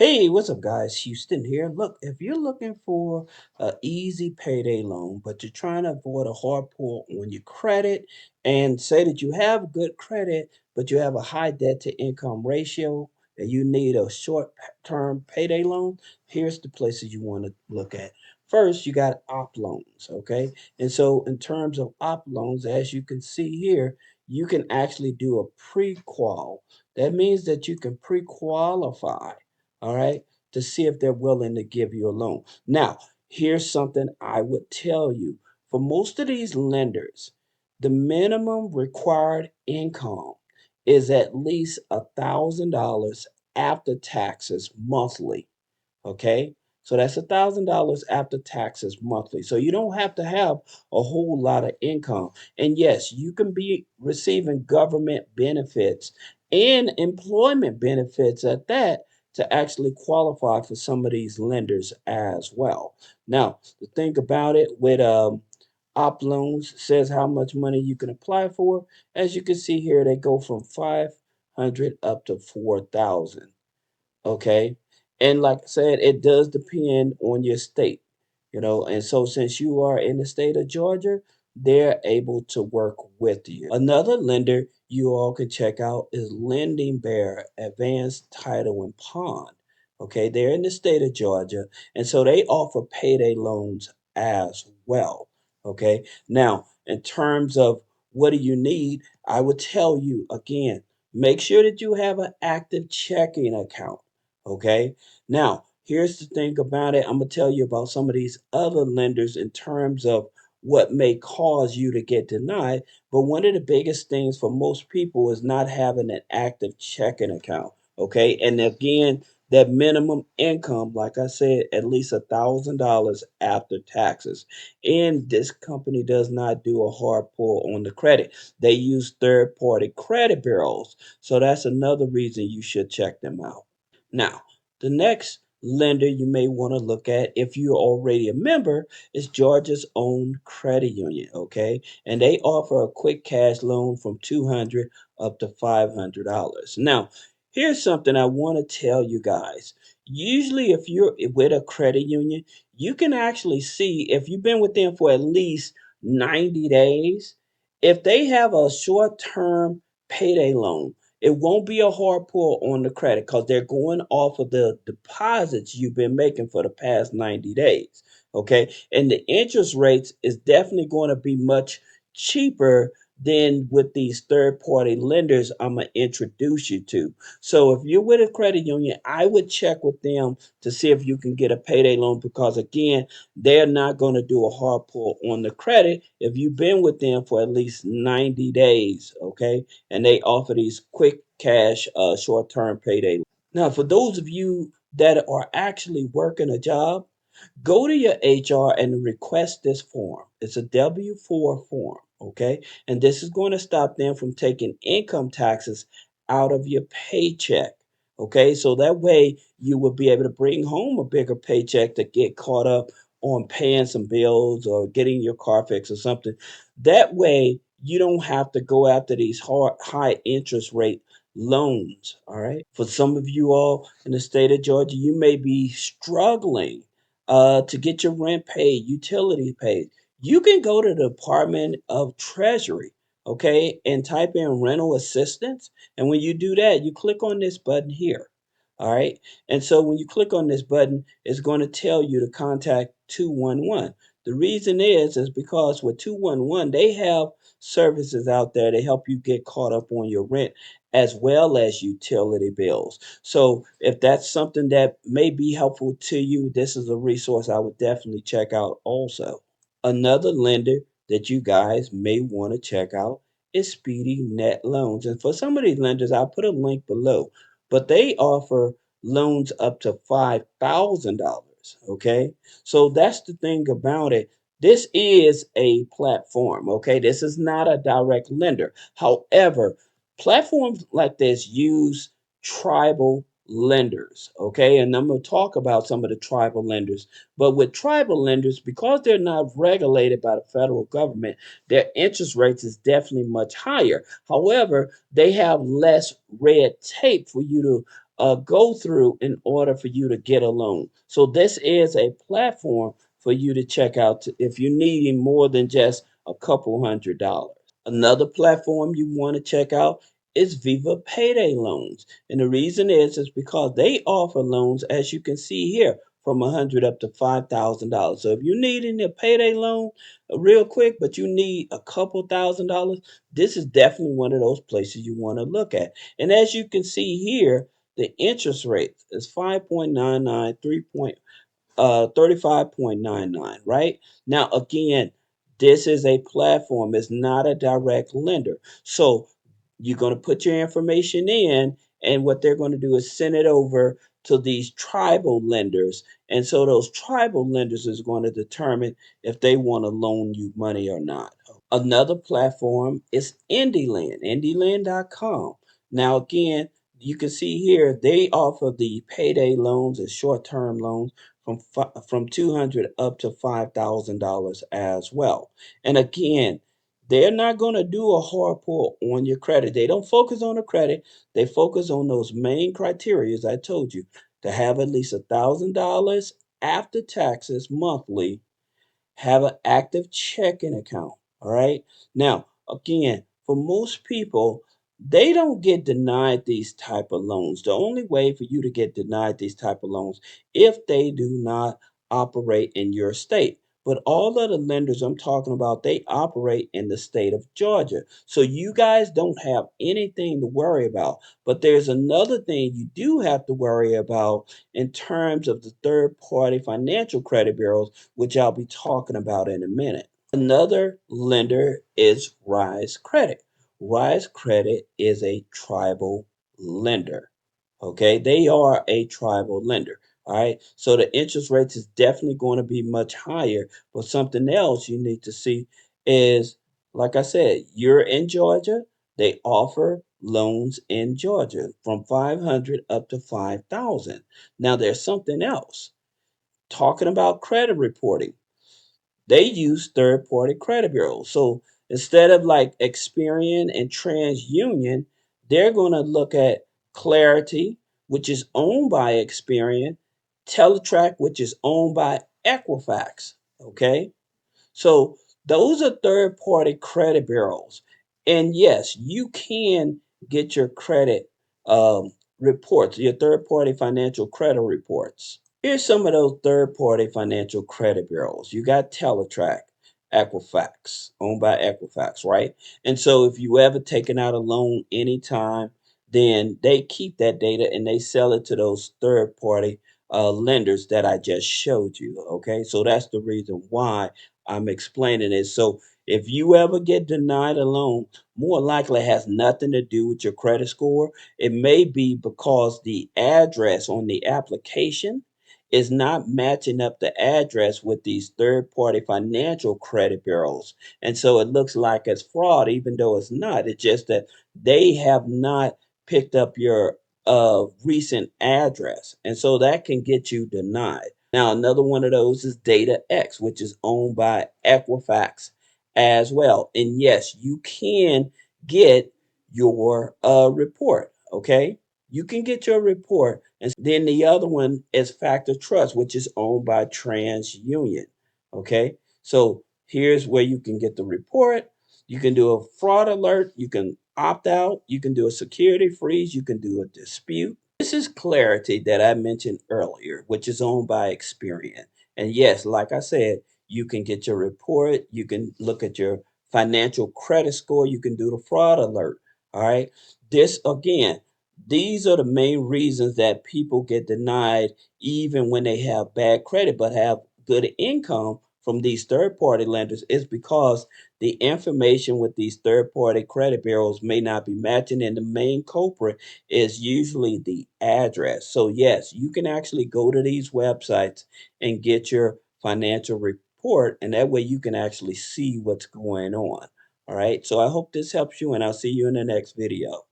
Hey, what's up, guys? Houston here. Look, if you're looking for an easy payday loan, but you're trying to avoid a hard pull on your credit and say that you have good credit, but you have a high debt to income ratio and you need a short term payday loan, here's the places you want to look at. First, you got op loans, okay? And so, in terms of op loans, as you can see here, you can actually do a pre-qual. That means that you can pre-qualify, all right, to see if they're willing to give you a loan. Now, here's something I would tell you. For most of these lenders, the minimum required income is at least $1,000 after taxes monthly. Okay. So that's $1,000 after taxes monthly. So you don't have to have a whole lot of income. And yes, you can be receiving government benefits and employment benefits at that to actually qualify for some of these lenders as well. Now, the thing about it with op loans says how much money you can apply for. As you can see here, they go from 500 up to 4,000. Okay. And like I said, it does depend on your state, and so since you are in the state of Georgia, they're able to work with you. Another lender you all can check out is Lending Bear Advanced Title and Pond. Okay, they're in the state of Georgia, and so they offer payday loans as well. Okay, now in terms of what do you need, I would tell you again, make sure that you have an active checking account. Okay. Now, here's the thing about it. I'm going to tell you about some of these other lenders in terms of what may cause you to get denied. But one of the biggest things for most people is not having an active checking account. Okay. And again, that minimum income, like I said, at least $1,000 after taxes. And this company does not do a hard pull on the credit. They use third party credit bureaus. So that's another reason you should check them out. Now, the next lender you may want to look at if you're already a member is Georgia's own credit union, okay? And they offer a quick cash loan from 200 up to $500. Now, here's something I want to tell you guys. Usually if you're with a credit union, you can actually see if you've been with them for at least 90 days, if they have a short-term payday loan, it won't be a hard pull on the credit because they're going off of the deposits you've been making for the past 90 days. Okay. And the interest rates is definitely going to be much cheaper than with these third party lenders I'm going to introduce you to. So if you're with a credit union, I would check with them to see if you can get a payday loan because, again, they're not going to do a hard pull on the credit if you've been with them for at least 90 days. Okay, and they offer these quick cash, short-term payday. Now, for those of you that are actually working a job, go to your HR and request this form. It's a W-4 form, okay? And this is going to stop them from taking income taxes out of your paycheck, okay? So that way you will be able to bring home a bigger paycheck to get caught up on paying some bills or getting your car fixed or something. That way you don't have to go after these high interest rate loans, all right? For some of you all in the state of Georgia, you may be struggling to get your rent paid, utility paid. You can go to the Department of Treasury, okay, and type in rental assistance. And when you do that, you click on this button here. All right. And so when you click on this button, it's going to tell you to contact 211. The reason is because with 211, they have services out there to help you get caught up on your rent as well as utility bills. So if that's something that may be helpful to you, this is a resource I would definitely check out also. Another lender that you guys may want to check out is Speedy Net Loans. And for some of these lenders, I'll put a link below, but they offer loans up to $5,000. Okay. So that's the thing about it. This is a platform. Okay. This is not a direct lender. However, platforms like this use tribal lenders. Okay. And I'm going to talk about some of the tribal lenders. But with tribal lenders, because they're not regulated by the federal government, their interest rates is definitely much higher. However, they have less red tape for you to go through in order for you to get a loan. So this is a platform for you to check out if you're needing more than just a couple $100. Another platform you want to check out is Viva Payday Loans. And the reason is because they offer loans, as you can see here, from 100 up to $5,000. So if you're needing a payday loan real quick, but you need a couple $1,000s, this is definitely one of those places you want to look at. And as you can see here, the interest rate is 5.99, 35.99, right? Now, again, this is a platform, it's not a direct lender. So you're going to put your information in, and what they're going to do is send it over to these tribal lenders. And so those tribal lenders is going to determine if they want to loan you money or not. Another platform is IndyLand, Now, again, you can see here they offer the payday loans and short-term loans from 200 up to $5,000 as well. And again, they're not going to do a hard pull on your credit. They don't focus on the credit. They focus on those main criteria, as I told you, to have at least $1,000 after taxes monthly, have an active checking account. All right. Now, again, for most people, they don't get denied these type of loans. The only way for you to get denied these type of loans if they do not operate in your state. But all of the lenders I'm talking about, they operate in the state of Georgia. So you guys don't have anything to worry about. But there's another thing you do have to worry about in terms of the third party financial credit bureaus, which I'll be talking about in a minute. Another lender is Rise Credit. Rise Credit is a tribal lender. Okay, they are a tribal lender. All right, so the interest rates is definitely going to be much higher. But something else you need to see is, like I said, you're in Georgia. They offer loans in Georgia from 500 up to 5,000. Now there's something else. Talking about credit reporting, they use third party credit bureaus. So instead of like Experian and TransUnion, they're going to look at Clarity, which is owned by Experian, Teletrack, which is owned by Equifax. Okay. So those are third party credit bureaus. And yes, you can get your credit reports, your third party financial credit reports. Here's some of those third party financial credit bureaus. You got Teletrack, Equifax, owned by Equifax, right? And so if you ever taken out a loan anytime, then they keep that data and they sell it to those third party lenders that I just showed you. Okay, so that's the reason why I'm explaining it. So if you ever get denied a loan, more likely it has nothing to do with your credit score. It may be because the address on the application is not matching up the address with these third party financial credit bureaus. And so it looks like it's fraud, even though it's not. It's just that they have not picked up your recent address. And so that can get you denied. Now, another one of those is Data X, which is owned by Equifax as well. And yes, you can get your report. Okay. You can get your report. And then the other one is Factor Trust, which is owned by TransUnion. Okay. So here's where you can get the report. You can do a fraud alert. You can opt out. You can do a security freeze. You can do a dispute. This is Clarity that I mentioned earlier, which is owned by Experian. And yes, like I said, you can get your report. You can look at your financial credit score. You can do the fraud alert. All right. This again, these are the main reasons that people get denied even when they have bad credit but have good income from these third party lenders is because the information with these third party credit bureaus may not be matching, and the main culprit is usually the address. So yes, you can actually go to these websites and get your financial report, and that way you can actually see what's going on. All right, so I hope this helps you, and I'll see you in the next video.